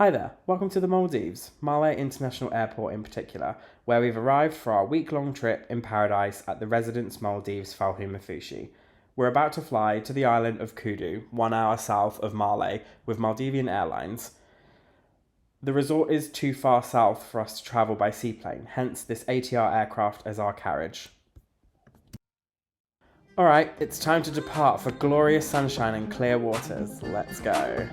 Hi there, welcome to the Maldives, Malé International Airport in particular, where we've arrived for our week-long trip in paradise at the Residence Maldives Falhuumafushi. We're about to fly to the island of Kooddoo, 1 hour south of Malé, with Maldivian Airlines. The resort is too far south for us to travel by seaplane, hence this ATR aircraft as our carriage. Alright, it's time to depart for glorious sunshine and clear waters. Let's go.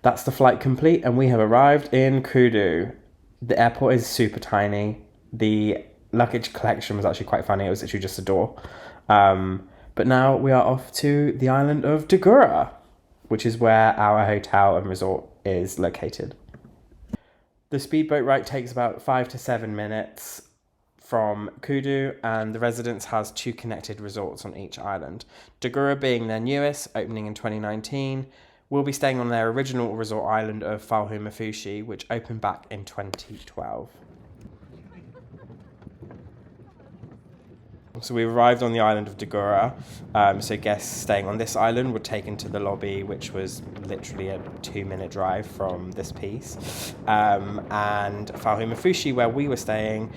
That's the flight complete and we have arrived in Kooddoo. The airport is super tiny. The luggage collection was actually quite funny. It was literally just a door. But now we are off to the island of Dhigurah, which is where our hotel and resort is located. The speedboat ride takes about 5 to 7 minutes from Kooddoo, and the Residence has 2 connected resorts on each island. Dhigurah being their newest, opening in 2019. We'll be staying on their original resort island of Falhuumafushi, which opened back in 2012. So we arrived on the island of Dhigurah. So guests staying on this island were taken to the lobby, which was literally a 2-minute drive from this piece. And Falhuumafushi, where we were staying,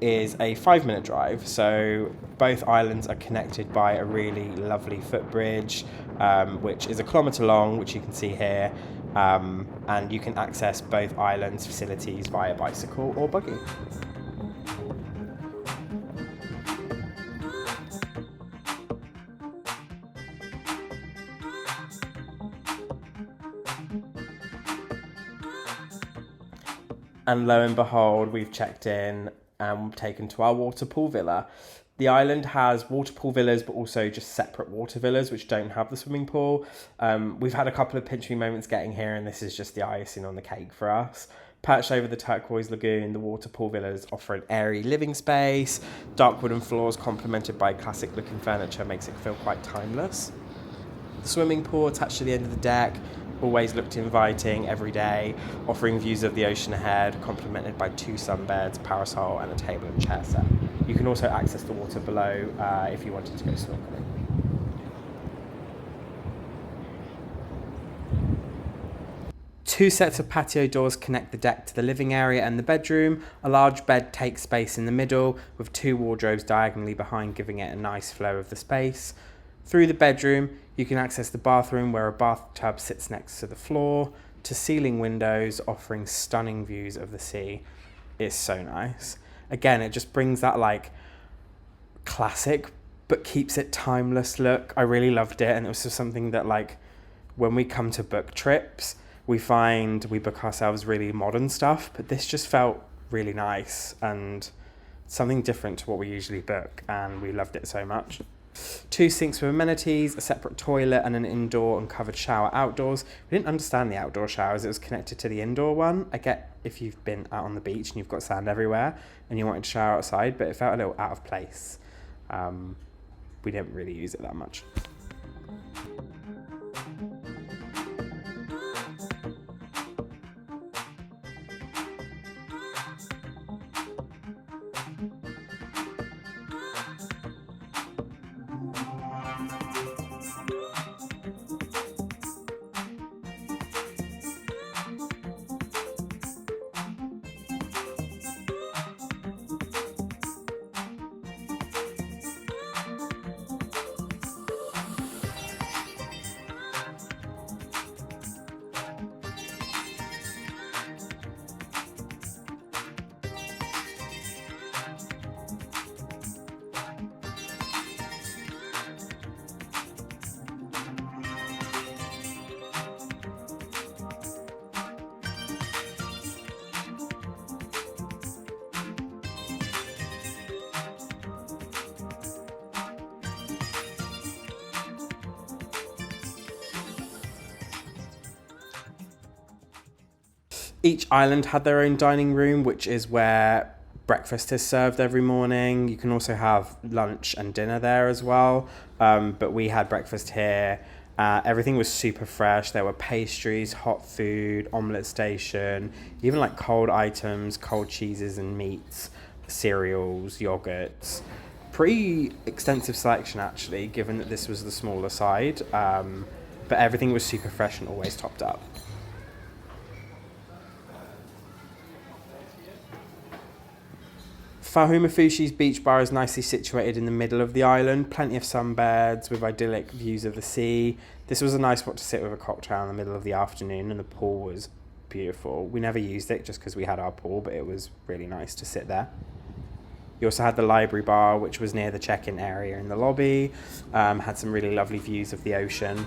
is a 5-minute drive. So both islands are connected by a really lovely footbridge, which is 1 kilometre long, which you can see here. And you can access both islands' facilities via bicycle or buggy. And lo and behold, we've checked in and taken to our water pool villa. The island has water pool villas, but also just separate water villas, which don't have the swimming pool. We've had a couple of pinch me moments getting here, and this is just the icing on the cake for us. Perched over the turquoise lagoon, the water pool villas offer an airy living space. Dark wooden floors complemented by classic looking furniture makes it feel quite timeless. The swimming pool attached to the end of the deck always looked inviting every day, offering views of the ocean ahead, complemented by 2 sunbeds, parasol and a table and chair set. You can also access the water below if you wanted to go snorkeling. Two sets of patio doors connect the deck to the living area and the bedroom. A large bed takes space in the middle, with 2 wardrobes diagonally behind, giving it a nice flow of the space. Through the bedroom, you can access the bathroom, where a bathtub sits next to the floor, to ceiling windows offering stunning views of the sea. It's so nice. Again, it just brings that like classic but keeps it timeless look. I really loved it, and it was just something that, like, when we come to book trips, we find we book ourselves really modern stuff, but this just felt really nice and something different to what we usually book, and we loved it so much. 2 sinks with amenities, a separate toilet and an indoor and covered shower outdoors. We didn't understand the outdoor showers, it was connected to the indoor one. I get if you've been out on the beach and you've got sand everywhere and you wanted to shower outside, but it felt a little out of place. We didn't really use it that much. Each island had their own dining room, which is where breakfast is served every morning. You can also have lunch and dinner there as well. But we had breakfast here. Everything was super fresh. There were pastries, hot food, omelette station, even like cold items, cold cheeses and meats, cereals, yogurts. Pretty extensive selection actually, given that this was the smaller side. But everything was super fresh and always topped up. Falhuumafushi's beach bar is nicely situated in the middle of the island, plenty of sunbeds with idyllic views of the sea. This was a nice spot to sit with a cocktail in the middle of the afternoon, and the pool was beautiful. We never used it just because we had our pool, but it was really nice to sit there. You also had the library bar, which was near the check-in area in the lobby, had some really lovely views of the ocean.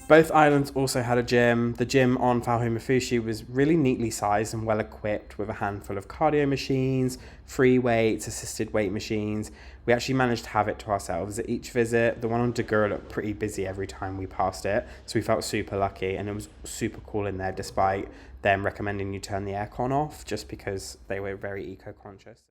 Both islands also had a gym. The gym on Falhuumafushi was really neatly sized and well equipped with a handful of cardio machines, free weights, assisted weight machines. We actually managed to have it to ourselves at each visit. The one on Dhigurah looked pretty busy every time we passed it, so we felt super lucky, and it was super cool in there despite them recommending you turn the aircon off just because they were very eco-conscious.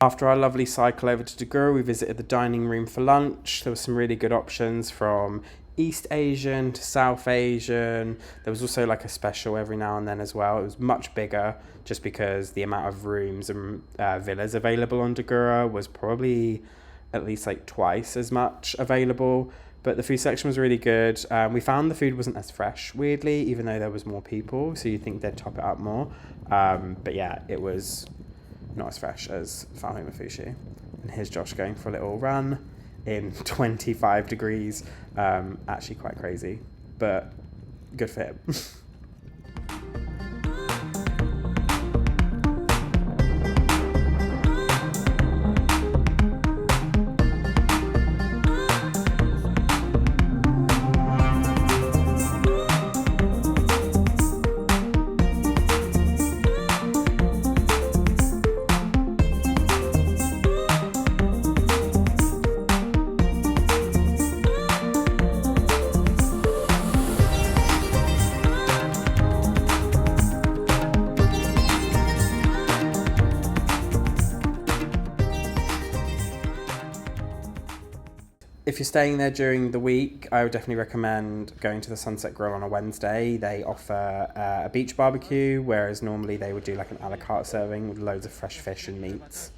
After our lovely cycle over to Dhigurah, we visited the dining room for lunch. There were some really good options from East Asian to South Asian. There was also like a special every now and then as well. It was much bigger just because the amount of rooms and villas available on Dhigurah was probably at least like twice as much available. But the food section was really good. We found the food wasn't as fresh, weirdly, even though there was more people. So you'd think they'd top it up more. But yeah, it was not as fresh as Falhuumafushi. And here's Josh going for a little run in 25 degrees. Actually quite crazy, but good for him. If you're staying there during the week, I would definitely recommend going to the Sunset Grill on a Wednesday. They offer a beach barbecue, whereas normally they would do like an a la carte serving with loads of fresh fish and meats.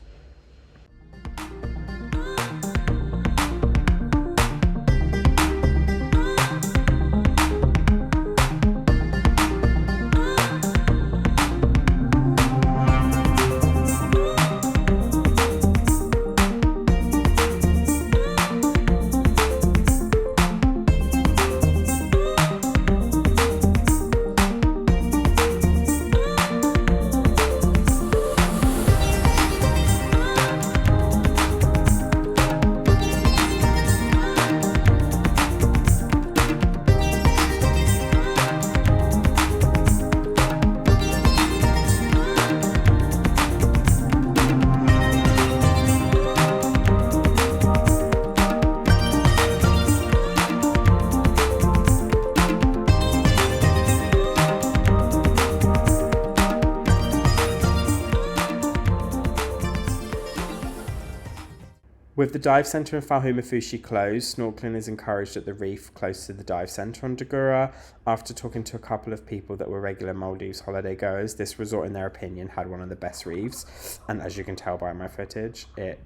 With the dive centre in Falhuumafushi closed, snorkeling is encouraged at the reef close to the dive centre on Dhigurah. After talking to a couple of people that were regular Maldives holiday goers, this resort, in their opinion, had one of the best reefs. And as you can tell by my footage, it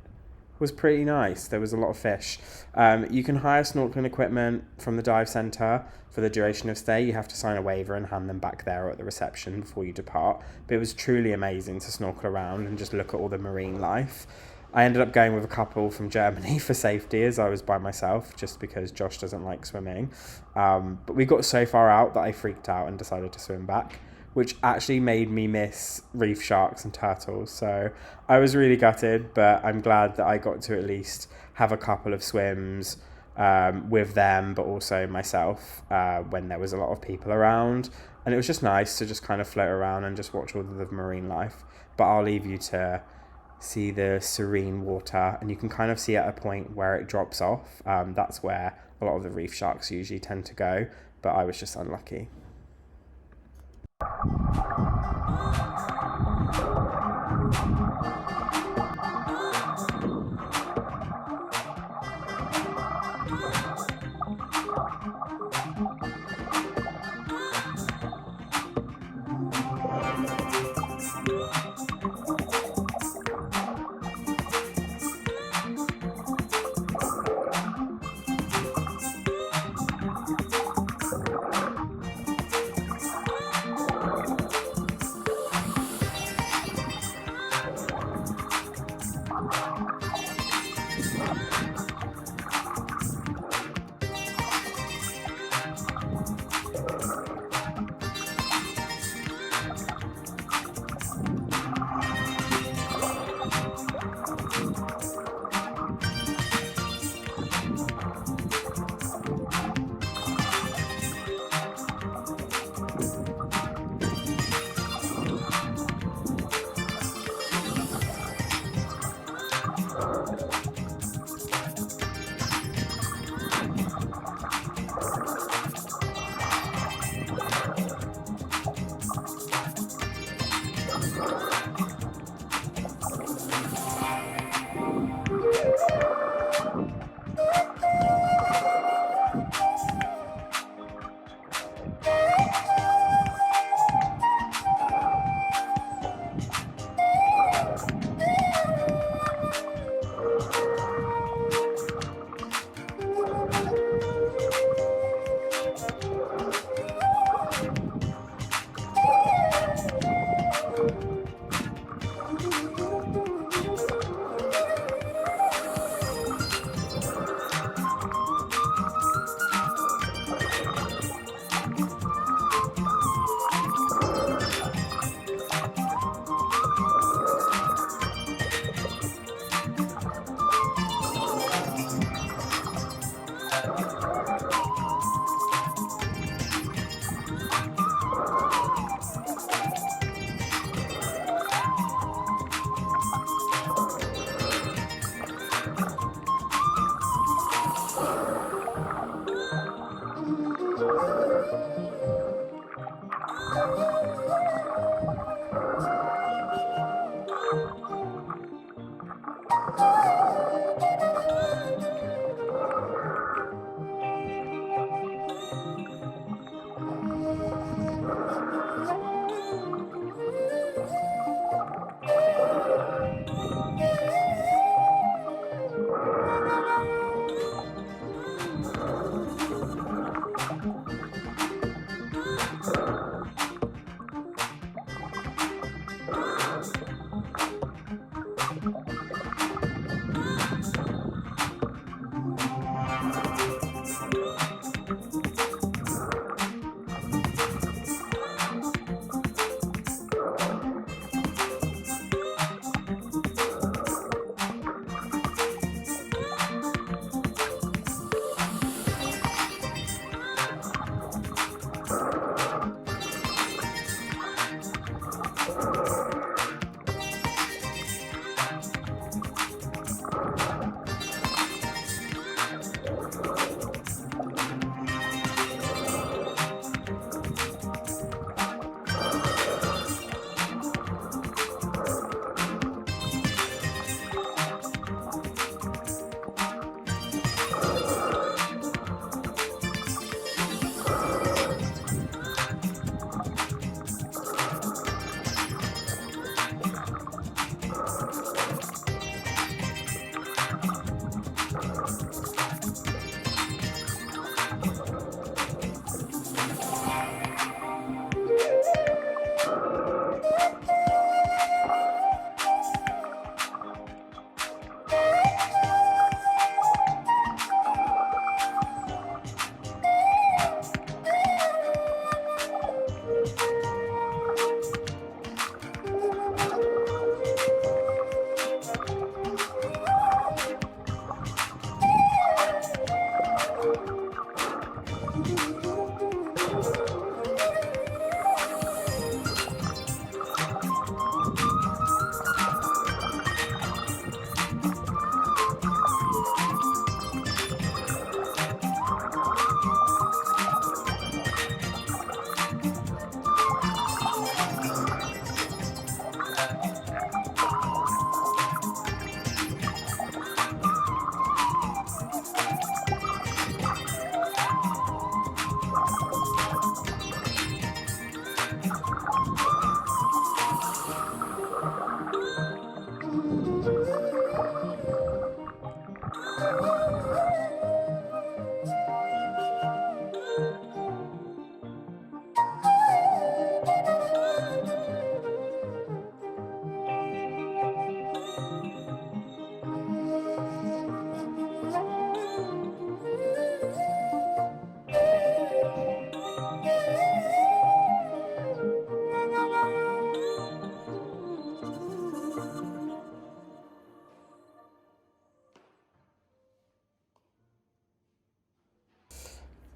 was pretty nice. There was a lot of fish. You can hire snorkeling equipment from the dive centre for the duration of stay. You have to sign a waiver and hand them back there or at the reception before you depart. But it was truly amazing to snorkel around and just look at all the marine life. I ended up going with a couple from Germany for safety, as I was by myself, just because Josh doesn't like swimming. But we got so far out that I freaked out and decided to swim back, which actually made me miss reef sharks and turtles. So I was really gutted, but I'm glad that I got to at least have a couple of swims with them, but also myself when there was a lot of people around. And it was just nice to just kind of float around and just watch all of the marine life. But I'll leave you to see the serene water, and you can kind of see at a point where it drops off. That's where a lot of the reef sharks usually tend to go, but I was just unlucky.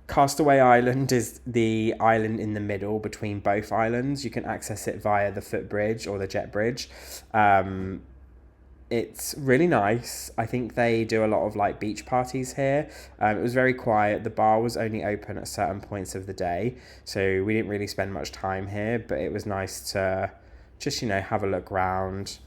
Castaway Island is the island in the middle between both islands. You can access it via the footbridge or the jet bridge. It's really nice. I think they do a lot of like beach parties here. It was very quiet. The bar was only open at certain points of the day, so we didn't really spend much time here, but it was nice to just, have a look around.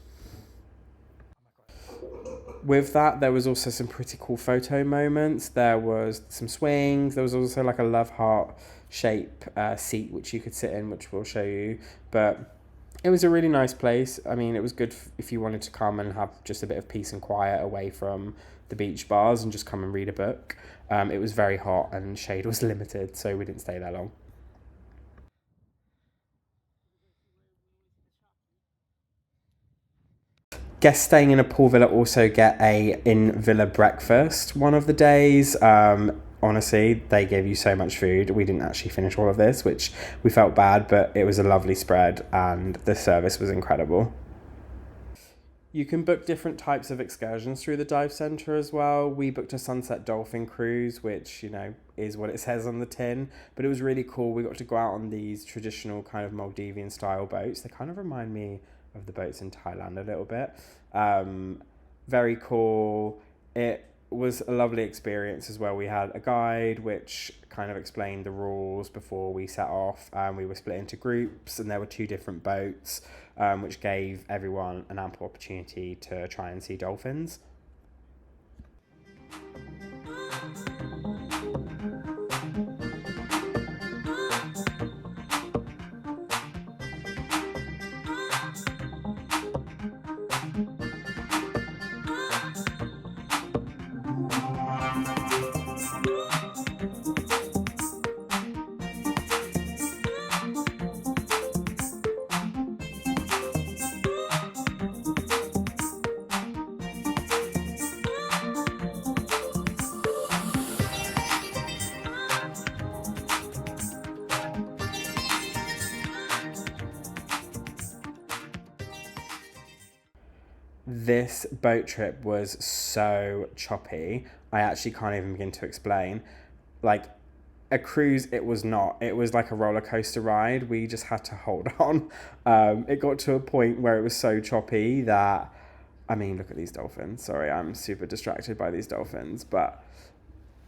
With that, there was also some pretty cool photo moments. There was some swings. There was also like a love heart shape seat which you could sit in, which we'll show you. But it was a really nice place. I mean, it was good if you wanted to come and have just a bit of peace and quiet away from the beach bars and just come and read a book. It was very hot and shade was limited, so we didn't stay there long. Guests staying in a pool villa also get a in-villa breakfast one of the days. Honestly, they gave you so much food. We didn't actually finish all of this, which we felt bad, but it was a lovely spread and the service was incredible. You can book different types of excursions through the dive centre as well. We booked a sunset dolphin cruise, which, is what it says on the tin, but it was really cool. We got to go out on these traditional kind of Maldivian style boats. They kind of remind me of the boats in Thailand a little bit. Very cool. It was a lovely experience as well. We had a guide which kind of explained the rules before we set off. We were split into groups and there were 2 different boats, which gave everyone an ample opportunity to try and see dolphins. This boat trip was so choppy. I actually can't even begin to explain. Like a cruise, it was not. It was like a roller coaster ride. We just had to hold on. It got to a point where it was so choppy that, I mean, look at these dolphins. Sorry, I'm super distracted by these dolphins, but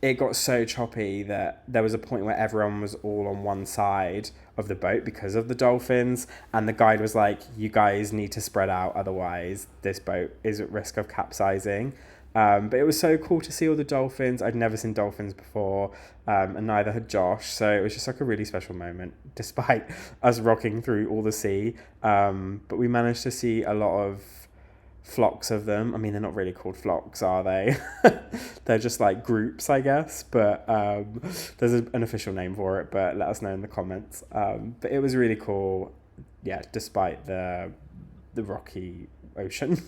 it got so choppy that there was a point where everyone was all on one side of the boat because of the dolphins, and the guide was like, you guys need to spread out, otherwise this boat is at risk of capsizing. But it was so cool to see all the dolphins. I'd never seen dolphins before, and neither had Josh, so it was just like a really special moment despite us rocking through all the sea. But we managed to see a lot of flocks of them. I mean, they're not really called flocks, are they? They're just like groups, I guess, but there's an official name for it, but let us know in the comments. But it was really cool, yeah, despite the rocky ocean.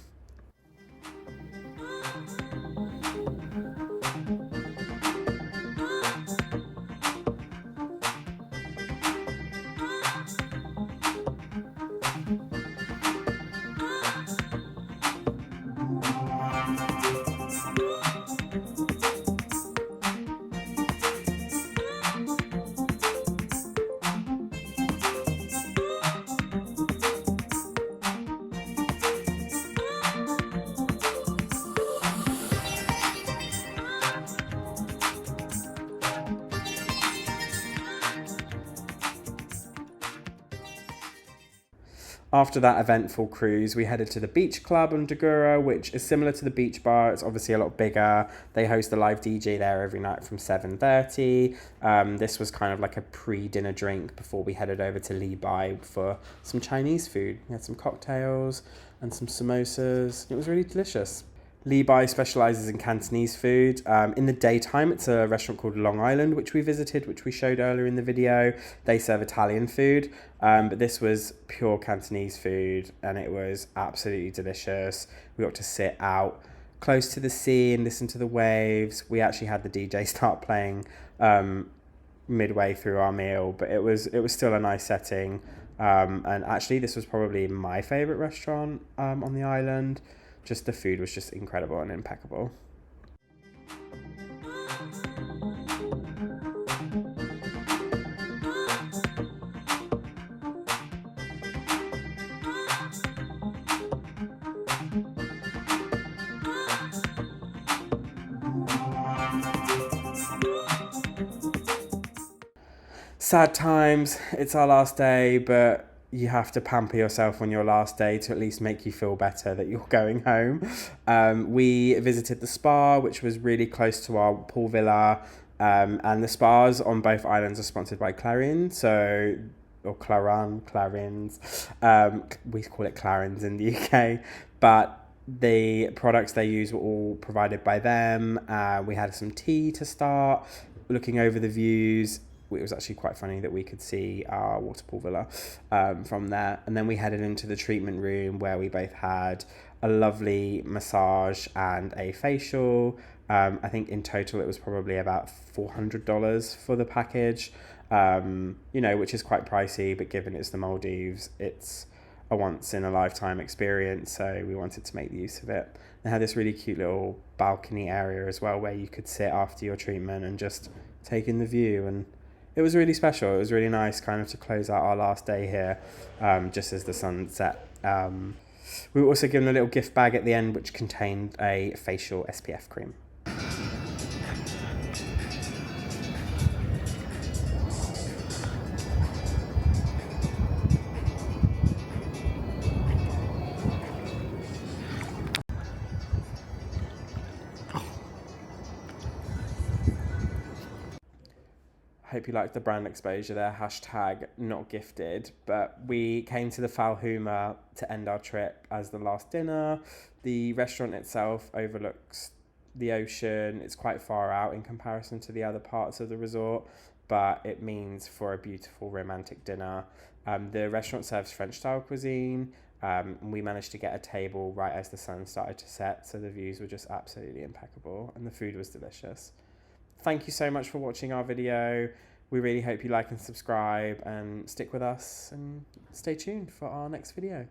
After that eventful cruise, we headed to the beach club on Dhigurah, which is similar to the beach bar. It's obviously a lot bigger. They host a live DJ there every night from 7:30. This was kind of like a pre-dinner drink before we headed over to Li Bai for some Chinese food. We had some cocktails and some samosas. It was really delicious. Li Bai specialises in Cantonese food. In the daytime, it's a restaurant called Long Island, which we visited, which we showed earlier in the video. They serve Italian food, but this was pure Cantonese food, and it was absolutely delicious. We got to sit out close to the sea and listen to the waves. We actually had the DJ start playing midway through our meal, but it was still a nice setting. And actually, this was probably my favourite restaurant on the island. Just the food was just incredible and impeccable. sad times. It's our last day, but you have to pamper yourself on your last day to at least make you feel better that you're going home. We visited the spa, which was really close to our pool villa. And the spas on both islands are sponsored by Clarion, or Clarins. We call it Clarins in the UK, but the products they use were all provided by them. We had some tea to start, looking over the views. It was actually quite funny that we could see our waterpool villa from there. And then we headed into the treatment room where we both had a lovely massage and a facial. I think in total it was probably about $400 for the package, which is quite pricey, but given it's the Maldives, it's a once in a lifetime experience, so we wanted to make the use of it. They had this really cute little balcony area as well where you could sit after your treatment and just take in the view, and it was really special. It was really nice kind of to close out our last day here, just as the sun set. We were also given a little gift bag at the end which contained a facial SPF cream. Hope you liked the brand exposure there, hashtag not gifted. But we came to the Falhuma to end our trip as the last dinner. The restaurant itself overlooks the ocean. It's quite far out in comparison to the other parts of the resort, but it means for a beautiful romantic dinner. The restaurant serves French style cuisine. We managed to get a table right as the sun started to set, so the views were just absolutely impeccable and the food was delicious. Thank you so much for watching our video. We really hope you like and subscribe and stick with us and stay tuned for our next video.